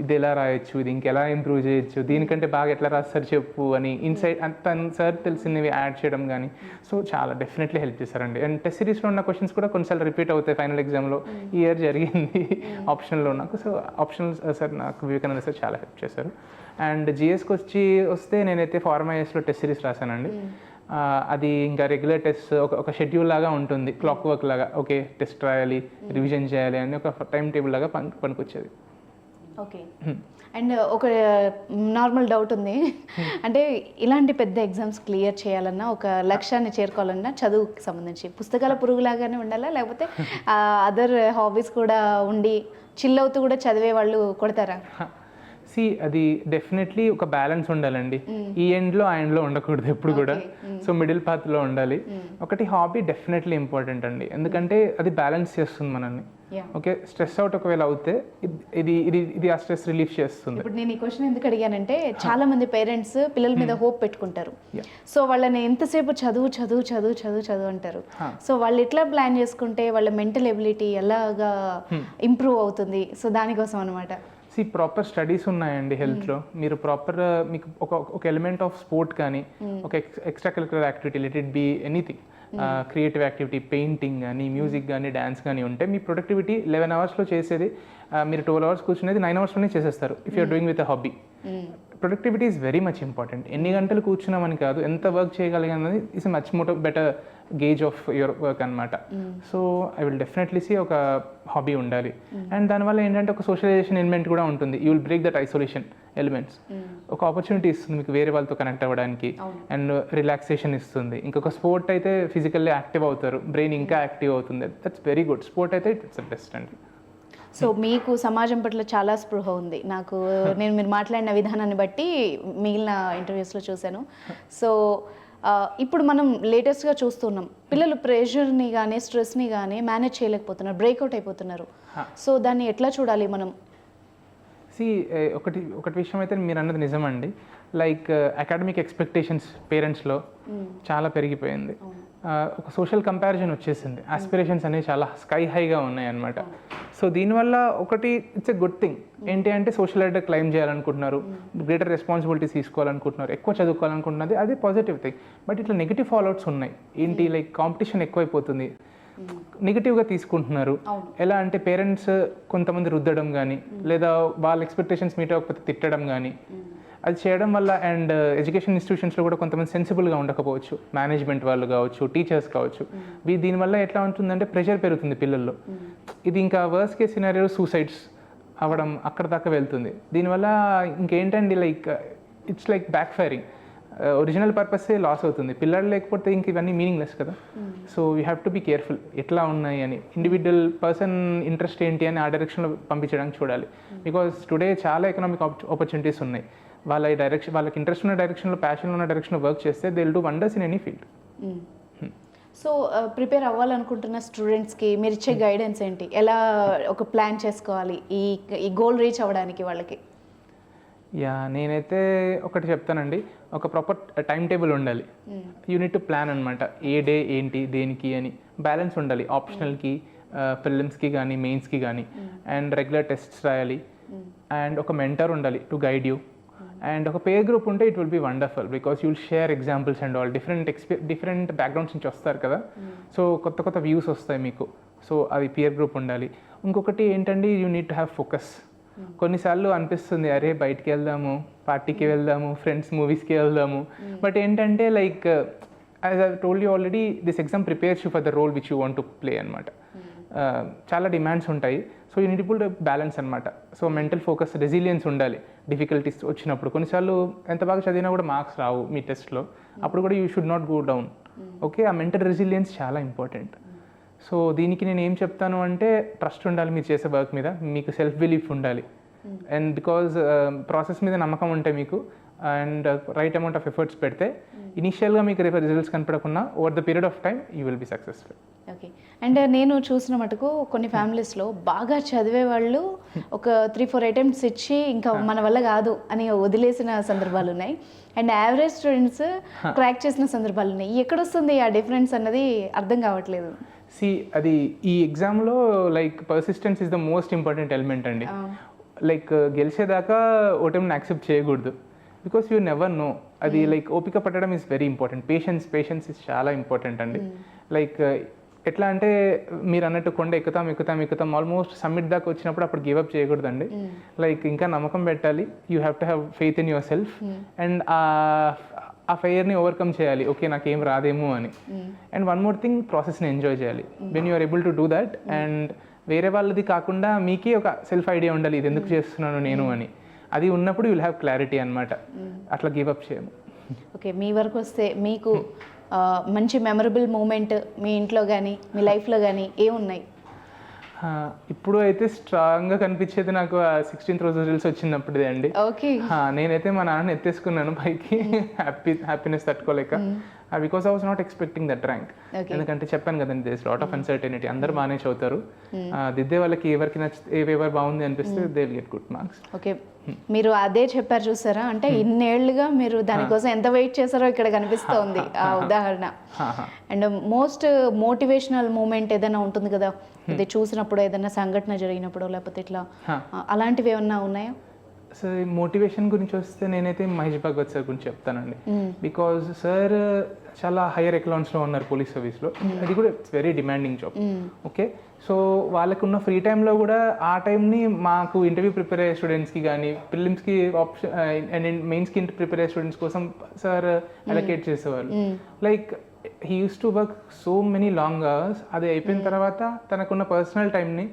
ఇది ఎలా రాయొచ్చు, ఇది ఇంకెలా ఇంప్రూవ్ చేయొచ్చు, దీనికంటే బాగా ఎట్లా రాస్తారు చెప్పు అని ఇన్సైట్ అంత సార్ తెలిసినవి యాడ్ చేయడం కానీ, సో చాలా డెఫినెట్లీ హెల్ప్ చేశారండి. అండ్ టెస్ట్ సిరీస్లో ఉన్న క్వశ్చన్స్ కూడా కొన్నిసార్లు రిపీట్ అవుతాయి ఫైనల్ ఎగ్జామ్లో. ఈ ఇయర్ జరిగింది ఆప్షనల్లో నాకు. సో ఆప్షనల్ సార్ నాకు వివేకానంద సార్ చాలా హెల్ప్ చేశారు. అండ్ జిఎస్కి వస్తే నేనైతే ఫార్మాయిస్లో టెస్ట్ సిరీస్ రాశానండి. అది ఇంకా రెగ్యులర్ టెస్ట్ ఒక షెడ్యూల్ లాగా ఉంటుంది, క్లాక్ వర్క్ లాగా. ఓకే టెస్ట్ రాయాలి, రివిజన్ చేయాలి అని ఒక టైం టేబుల్ లాగా పనికొచ్చేది. ఓకే. అండ్ ఒక నార్మల్ డౌట్ ఉంది, అంటే ఇలాంటి పెద్ద ఎగ్జామ్స్ క్లియర్ చేయాలన్నా, ఒక లక్ష్యాన్ని చేరుకోవాలన్నా చదువుకి సంబంధించి పుస్తకాల పురుగులాగానే ఉండాలా, లేకపోతే అదర్ హాబీస్ కూడా ఉండి చిల్ అవుతూ కూడా చదివే వాళ్ళు కొడతారా? అది డెఫినెట్లీ ఒక బ్యాలెన్స్ ఉండాలండి. ఈ ఎండ్లో ఆ ఎండ్లో ఉండకూడదు ఎప్పుడు కూడా. సో మిడిల్ పాత్లో ఉండాలి. ఒకటి హాబీ డెఫినెట్లీ ఇంపార్టెంట్ అండి, ఎందుకంటే అది బ్యాలెన్స్ చేస్తుంది మనల్ని. ఓకే స్ట్రెస్ అవుట్ ఒకవేళ అవుతే ఇది ఆ స్ట్రెస్ రిలీఫ్ చేస్తుంది. ఇప్పుడు నేను ఈ క్వశ్చన్ ఎందుకు అడిగానంటే, చాలా మంది పేరెంట్స్ పిల్లల మీద హోప్ పెట్టుకుంటారు. సో వాళ్ళని ఎంతసేపు చదువు చదువు చదువు చదువు చదువు అంటారు. సో వాళ్ళు ఎట్లా ప్లాన్ చేసుకుంటే వాళ్ళ మెంటల్ ఎబిలిటీ ఎలాగా ఇంప్రూవ్ అవుతుంది? సో దానికోసం అనమాట. ప్రాపర్ స్టడీస్ ఉన్నాయండి హెల్త్లో. మీరు ప్రాపర్ మీకు ఒక ఎలిమెంట్ ఆఫ్ స్పోర్ట్ కానీ, ఒక extra curricular activity, let it be anything, creative activity, painting కానీ, మ్యూజిక్ కానీ, డ్యాన్స్ కానీ ఉంటే మీ ప్రొడక్టివిటీ 11 అవర్స్లో చేసేది మీరు 12 అవర్స్ కూర్చునేది 9 అవర్స్లోనే చేసేస్తారు if you're doing with a hobby. Productivity is very much important. ఎన్ని గంటలు కూర్చున్నామని కాదు, ఎంత వర్క్ చేయగలిగినది is much more better gauge of your work అనమాట. So I will definitely see ఒక హాబీ ఉండాలి. అండ్ దానివల్ల ఏంటంటే ఒక సోషలైజేషన్ ఎలిమెంట్ కూడా ఉంటుంది. You will break that isolation elements. ఒక ఆపర్చునిటీ ఇస్తుంది మీకు వేరే వాళ్ళతో కనెక్ట్ అవ్వడానికి, అండ్ రిలాక్సేషన్ ఇస్తుంది. ఇంకొక స్పోర్ట్ అయితే ఫిజికల్లీ యాక్టివ్ అవుతారు, బ్రెయిన్ ఇంకా యాక్టివ్ అవుతుంది. That's very good. స్పోర్ట్ అయితే ఇట్స్ ద బెస్ట్ అండి. సో మీకు సమాజం పట్ల చాలా స్పృహ ఉంది. నేను మీరు మాట్లాడిన విధానాన్ని బట్టి మిగిలిన ఇంటర్వ్యూస్లో చూశాను. సో ఇప్పుడు మనం లేటెస్ట్గా చూస్తున్నాం, పిల్లలు ప్రెషర్ని కానీ స్ట్రెస్ని కానీ మేనేజ్ చేయలేకపోతున్నారు, బ్రేక్అవుట్ అయిపోతున్నారు. సో దాన్ని ఎట్లా చూడాలి మనం? ఒకటి విషయం అయితే మీరు అన్నది నిజమండి. లైక్ అకాడమిక్ ఎక్స్పెక్టేషన్స్ పేరెంట్స్లో చాలా పెరిగిపోయింది. ఒక సోషల్ కంపారిజన్ వచ్చేసింది. ఆస్పిరేషన్స్ అనేవి చాలా స్కై హైగా ఉన్నాయి అన్నమాట. సో దీనివల్ల ఒకటి ఇట్స్ ఎ గుడ్ థింగ్. ఏంటి అంటే సోషల్ ఐడర్ క్లైమ్ చేయాలనుకుంటున్నారు, గ్రేటర్ రెస్పాన్సిబిలిటీస్ తీసుకోవాలనుకుంటున్నారు, ఎక్కువ చదువుకోవాలనుకుంటున్నది, అది పాజిటివ్ థింగ్. బట్ ఇట్లా నెగిటివ్ ఫాలోఅవుట్స్ ఉన్నాయి. ఏంటి లైక్ కాంపిటీషన్ ఎక్కువైపోతుంది, నెగిటివ్గా తీసుకుంటున్నారు. ఎలా అంటే పేరెంట్స్ కొంతమంది రుద్దడం కానీ, లేదా వాళ్ళ ఎక్స్పెక్టేషన్స్ మీట్ అవ్వకపోతే తిట్టడం కానీ, అది చేయడం వల్ల. అండ్ ఎడ్యుకేషన్ ఇన్స్టిట్యూషన్స్లో కూడా కొంతమంది సెన్సిబుల్గా ఉండకపోవచ్చు, మేనేజ్మెంట్ వాళ్ళు కావచ్చు, టీచర్స్ కావచ్చు. దీనివల్ల ఎట్లా ఉంటుందంటే ప్రెషర్ పెరుగుతుంది పిల్లల్లో. ఇది ఇంకా వర్స్ట్ కేస్ సినారియో సూసైడ్స్ అవ్వడం అక్కడ దాకా వెళ్తుంది. దీనివల్ల ఇంకేంటండి like it's like backfiring. Original పర్పసే లాస్ అవుతుంది. పిల్లలు లేకపోతే ఇంక ఇవన్నీ మీనింగ్లెస్ కదా. So you have to be careful ఎట్లా ఉన్నాయి అని. ఇండివిజువల్ పర్సన్ ఇంట్రెస్ట్ ఏంటి అని ఆ డైరెక్షన్లో పంపించడానికి చూడాలి. బికాజ్ టుడే చాలా ఎకనామిక్ ఆపర్చునిటీస్ ఉన్నాయి. వాళ్ళకి ఇంట్రెస్ట్ ఉన్న డైరెక్షన్లో, ప్యాషన్ ఉన్న డైరెక్షన్లో వర్క్ చేస్తే they will do wonders in any field. So prepare అవ్వాలనుకుంటున్న స్టూడెంట్స్కి మీరు ఇచ్చే గైడెన్స్ ఏంటి? ఎలా ఒక ప్లాన్ చేసుకోవాలి ఈ గోల్ రీచ్ అవ్వడానికి వాళ్ళకి? నేనైతే ఒకటి చెప్తానండి, ఒక ప్రాపర్ టైం టేబుల్ ఉండాలి. యూనిట్ టు ప్లాన్ అనమాట. ఏ డే ఏంటి, దేనికి అని బ్యాలెన్స్ ఉండాలి. ఆప్షనల్కి, ప్రిలిమ్స్కి కానీ, మెయిన్స్కి కానీ. అండ్ రెగ్యులర్ టెస్ట్స్ రాయాలి. అండ్ ఒక మెంటర్ ఉండాలి టు గైడ్ యూ. అండ్ ఒక పేర్ గ్రూప్ ఉంటే it will be wonderful, because you will share examples and all. Different backgrounds నుంచి వస్తారు కదా, సో కొత్త వ్యూస్ వస్తాయి మీకు. సో అది పియర్ గ్రూప్ ఉండాలి. ఇంకొకటి ఏంటంటే you need to have focus. కొన్నిసార్లు అనిపిస్తుంది అరే బయటికి వెళ్దాము, పార్టీకి వెళ్దాము, ఫ్రెండ్స్ మూవీస్కి వెళ్దాము. బట్ ఏంటంటే like as I told you already, this exam prepares you for the role which you want to play అనమాట. చాలా డిమాండ్స్ ఉంటాయి. So you need to balance అనమాట. సో మెంటల్ ఫోకస్, రెసిలియన్స్ ఉండాలి. డిఫికల్టీస్ వచ్చినప్పుడు కొన్నిసార్లు ఎంత బాగా చదివినా కూడా మార్క్స్ రావు మీ టెస్ట్లో, అప్పుడు కూడా you should not go down. Okay, ఆ మెంటల్ రెసిలియన్స్ చాలా ఇంపార్టెంట్. సో దీనికి నేను ఏం చెప్తాను అంటే ట్రస్ట్ ఉండాలి మీరు చేసే వర్క్ మీద, మీకు సెల్ఫ్ బిలీఫ్ ఉండాలి. అండ్ బికాజ్ ప్రాసెస్ మీద నమ్మకం ఉంటే మీకు and right amount of efforts పెడితే ఇనిషియల్గా మీకు రిజల్ట్స్ కనపడకుండా over the period of time you will be successful. Okay. And నేను చూసిన మటుకు కొన్ని ఫ్యామిలీస్లో బాగా చదివే వాళ్ళు ఒక 3-4 అటెంప్ట్స్ ఇచ్చి ఇంకా మన వల్ల కాదు అని వదిలేసిన సందర్భాలు ఉన్నాయి. అండ్ యావరేజ్ స్టూడెంట్స్ క్రాక్ చేసిన సందర్భాలు ఉన్నాయి. ఎక్కడొస్తుంది ఆ డిఫరెన్స్ అన్నది అర్థం కావట్లేదు. అది ఈ ఎగ్జామ్లో like persistence is the most important element అండి. లైక్ గెలిచేదాకా ఓటమిని యాక్సెప్ట్ చేయకూడదు, బికాస్ యూ నెవర్ నో. అది లైక్ ఓపిక పట్టడం is very important. Patience is చాలా ఇంపార్టెంట్ అండి. లైక్ ఎట్లా అంటే మీరు అన్నట్టు కొండ ఎక్కుతాం ఆల్మోస్ట్ సమ్మిట్ దాకా వచ్చినప్పుడు అప్పుడు గివ్ అప్ చేయకూడదండి. లైక్ ఇంకా నమ్మకం పెట్టాలి. You have to have faith in yourself and ఆ ఫెయిర్ని ఓవర్కమ్ చేయాలి. ఓకే నాకేం రాదేమో అని. అండ్ వన్ మోర్ థింగ్, ప్రాసెస్ని ఎంజాయ్ చేయాలి. When you are able to do that and వేరే వాళ్ళది కాకుండా మీకే ఒక సెల్ఫ్ ఐడియా ఉండాలి, ఇది ఎందుకు చేస్తున్నాను నేను అని. అది ఉన్నప్పుడు యూ విల్ హ్యావ్ క్లారిటీ అనమాట. అట్లా గివ్ అప్ చేయము. ఓకే, మీ వరకు వస్తే మీకు మంచి మెమరబుల్ మూమెంట్ మీ ఇంట్లో కానీ మీ లైఫ్లో కానీ ఏమున్నాయి? ఇప్పుడు అయితే స్ట్రాంగ్గా కనిపించేది నాకు 16th రోజు రిజల్ట్స్ వచ్చినప్పుడే అండి. ఓకే. నేనైతే మా నాన్న ఎత్తేసుకున్నాను పైకి, హ్యాపీనెస్ తట్టుకోలేక. Because I was not expecting that rank. ఎందుకంటే చెప్పాను కదండి, దేస్ లాట్ ఆఫ్ అన్సర్టెనిటీ. అందరు బాగానే చదువుతారు, దిద్దే వాళ్ళకి ఎవరికి ఎవరు బాగుంది అనిపిస్తే they will get good marks. Okay, మీరు అదే చెప్పారు చూసారా, అంటే ఇన్నేళ్లుగా మీరు దానికోసం ఎంత వెయిట్ చేశారో ఇక్కడ కనిపిస్తోంది ఆ ఉదాహరణ. అండ్ మోస్ట్ మోటివేషనల్ మూమెంట్ ఏదైనా ఉంటుంది కదా, ఇది చూసినప్పుడు ఏదైనా సంఘటన జరిగినప్పుడు లేకపోతే ఇట్లా అలాంటివి ఏమన్నా ఉన్నాయా? సో మోటివేషన్ గురించి వస్తే నేనైతే మహేష్ భగవత్ సార్ గురించి చెప్తానండి. బికాజ్ సార్ చాలా హైయర్ ఎకలాన్స్లో ఉన్నారు పోలీస్ సర్వీస్లో. అది కూడా it's very demanding job. Okay, so వాళ్ళకున్న ఫ్రీ టైంలో కూడా ఆ టైంని మాకు ఇంటర్వ్యూ ప్రిపేర్ అయ్యే స్టూడెంట్స్కి కానీ ప్రిలిమ్స్కి ఆప్షన్ అండ్ మెయిన్స్కి ప్రిపేర్ అయ్యే స్టూడెంట్స్ కోసం సార్ అలొకేట్ చేసేవాళ్ళు. Like he use to work so many long hours. అది అయిపోయిన తర్వాత తనకున్న పర్సనల్ టైంని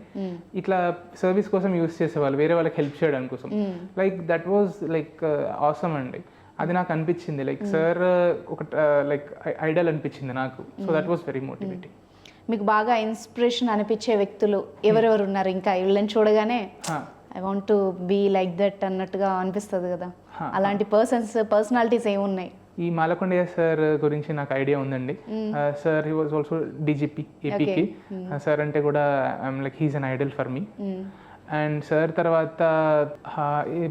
ఇట్లా సర్వీస్ కోసం యూస్ చేసేవాళ్ళు, వేరే వాళ్ళకి హెల్ప్ చేయడానికి కోసం. Like that was like awesome అండి. అది నాకు అనిపించింది లైక్ సార్ ఒక లైక్ ఐడల్ అనిపించింది నాకు. So that was very motivating. మీకు బాగా ఇన్స్పిరేషన్ అనిపించే వ్యక్తులు ఎవరెవరు ఉన్నారు? ఇంకా వీళ్ళని చూడగానే I want to be like that అన్నట్టుగా అనిపిస్తుంది కదా, అలాంటి పర్సనాలిటీస్ ఏమున్నాయి? ఈ మాలకొండయ్య సార్ గురించి నాకు ఐడియా ఉందండి. Sir he was also DGP ఏపీకి. సార్ అంటే కూడా I'm like he's an idol for me. And sir తర్వాత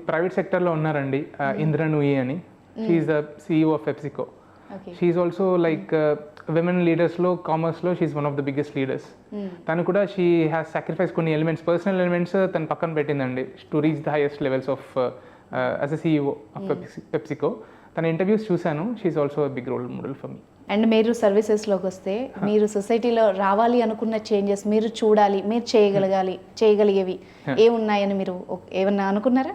ప్రైవేట్ సెక్టర్లో ఉన్నారండి, ఇంద్ర నూయి అని. She's the CEO of PepsiCo. She's also like women లీడర్స్లో కామర్స్లో she's one of the biggest leaders. తను కూడా షీ హ్యాస్ సాక్రిఫైస్ కొన్ని ఎలిమెంట్స్, పర్సనల్ ఎలిమెంట్స్ తను పక్కన పెట్టిందండి to reach the highest levels of as a CEO of PepsiCo. తన ఇంటర్వ్యూస్ చూశాను. She's also a big role model for me. And మీరు సర్వీసెస్లోకి వస్తే మీరు సొసైటీలో రావాలి అనుకున్న చేంజెస్ మీరు చూడాలి, మీరు చేయగలిగేవి ఏమున్నాయని మీరు ఏమన్నా అనుకున్నారా?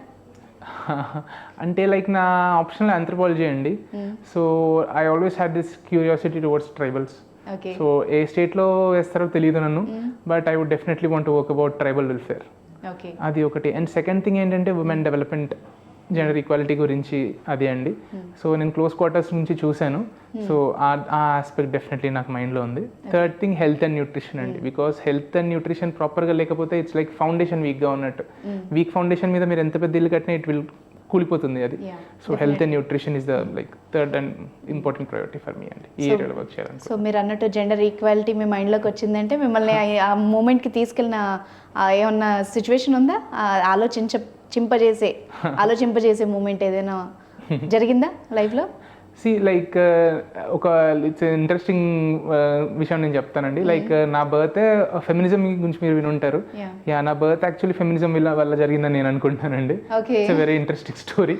అంటే లైక్ నా ఆప్షనల్ ఆంథ్రోపాలజీ అండి. So I always had this curiosity towards tribals. So ఏ స్టేట్లో వేస్తారో తెలియదు నన్ను, but I would definitely want to work about tribal welfare. అది ఒకటి. అండ్ సెకండ్ థింగ్ ఏంటంటే ఉమెన్ డెవలప్మెంట్, జెండర్ ఈక్వాలిటీ గురించి అది అండి. సో నేను క్లోజ్ క్వార్టర్స్ నుంచి చూశాను. సో ఆ ఆస్పెక్ట్ డెఫినెట్లీ నాకు మైండ్లో ఉంది. Third thing health and nutrition అండి. బికాస్ హెల్త్ అండ్ న్యూట్రిషన్ ప్రాపర్గా లేకపోతే ఇట్స్ లైక్ ఫౌండేషన్ వీక్గా ఉన్నట్టు. వీక్ ఫౌండేషన్ మీద మీరు ఎంత పెద్ద ఇల్లు కట్టినా ఇట్ విల్ కూలిపోతుంది అది. So health and nutrition is the like third and important priority for me అండి ఈ ఏరియాలో వర్క్ చేయాలని. సో మీరు అన్నట్టు జెండర్ ఈక్వాలిటీ మీ మైండ్లోకి వచ్చిందంటే మిమ్మల్ని ఆ మూమెంట్కి తీసుకెళ్ళిన ఏమన్నా సిచ్యువేషన్ ఉందా? ఆలోచింపజేసే మూమెంట్ ఏదైనా జరిగిందా లైఫ్లో? లైక్ ఒక ఇట్స్ ఇంట్రెస్టింగ్ విషయం నేను చెప్తానండి. లైక్ నా బర్త్ ఫెమినిజం గురించి మీరు వినుంటారు. నా బర్త్ యాక్చువల్లీ ఫెమినిజం వల్ల జరిగిందని నేను అనుకుంటానండి. It's very interesting story.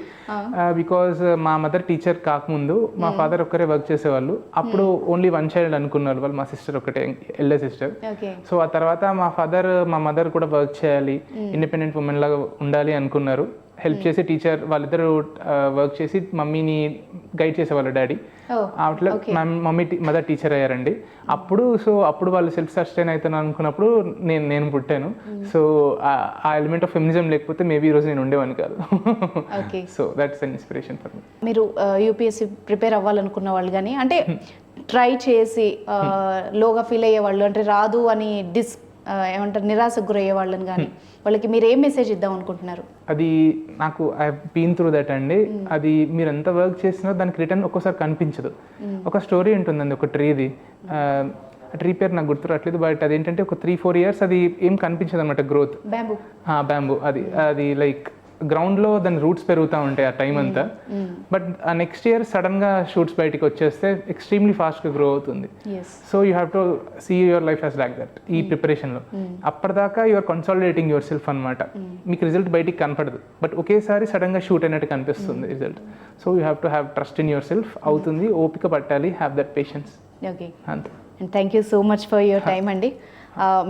Because మా మదర్ టీచర్ కాకముందు మా ఫాదర్ ఒక్కరే వర్క్ చేసేవాళ్ళు. అప్పుడు ఓన్లీ వన్ చైల్డ్ అనుకున్నారు వాళ్ళు, మా సిస్టర్ ఒకటే, ఎల్డర్ సిస్టర్. సో ఆ తర్వాత మా మదర్ కూడా వర్క్ చేయాలి, ఇండిపెండెంట్ ఉమెన్ లాగా ఉండాలి అనుకున్నారు. హెల్ప్ చేసి టీచర్ వాళ్ళిద్దరు వర్క్ చేసి మమ్మీని గైడ్ చేసేవాళ్ళు డాడీ. అట్లా మదర్ టీచర్ అయ్యారండి. అప్పుడు వాళ్ళు సెల్ఫ్ సస్టైన్ అవుతాను అనుకున్నప్పుడు నేను పుట్టాను. సో ఆ ఎలిమెంట్ ఆఫ్ ఫెమినిజం లేకపోతే మేబీ ఈరోజు నేను ఉండేవాని కాదు. So that's an inspiration for me. మీరు యూపీఎస్సీ ప్రిపేర్ అవ్వాలనుకున్న వాళ్ళు కానీ అంటే ట్రై చేసి లోగా ఫీల్ అయ్యే వాళ్ళు, అంటే రాదు అని ఏమంటారు నిరాశకు గురయ్యే వాళ్ళని కానీ వాళ్ళకి మీరు ఏం మెసేజ్ ఇద్దాం అనుకుంటున్నారు? అది నాకు ఐ బీన్ త్రూ దట్ అండి. అది మీరు ఎంత వర్క్ చేసినా దానికి రిటర్న్ ఒక్కోసారి కనిపించదు. ఒక స్టోరీ ఉంటుందండి ఒక ట్రీది, ట్రీ పేరు నాకు గుర్తురావట్లేదు, బట్ అదేంటంటే ఒక 3-4 ఇయర్స్ అది ఏం కనిపించదు అనమాట గ్రోత్. బ్యాంబూ అది లైక్ గ్రౌండ్లో దాని రూట్స్ పెరుగుతూ ఉంటాయి ఆ టైం అంతా. బట్ ఆ నెక్స్ట్ ఇయర్ సడన్గా షూట్స్ బయటికి వచ్చేస్తే ఎక్స్ట్రీమ్లీ ఫాస్ట్గా గ్రో అవుతుంది. So you have to see your life as like that. ఈ ప్రిపరేషన్లో అప్పటిదాకా యూఆర్ కన్సాలిడేటింగ్ యువర్ సెల్ఫ్ అనమాట. మీకు రిజల్ట్ బయటికి కనపడదు, బట్ ఒకేసారి సడన్గా షూట్ అయినట్టు కనిపిస్తుంది result. So you have to have trust in your self. అవుతుంది, ఓపిక పట్టాలి, హ్యావ్ దట్ పేషెన్స్. ఓకే, అంతే. And thank you so much for your time అండి.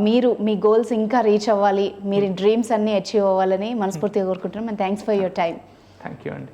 మీరు మీ గోల్స్ ఇంకా రీచ్ అవ్వాలి, మీరు డ్రీమ్స్ అన్నీ అచీవ్ అవ్వాలని మనస్ఫూర్తిగా కోరుకుంటున్నాం. And thanks for your time. Thank you అండి.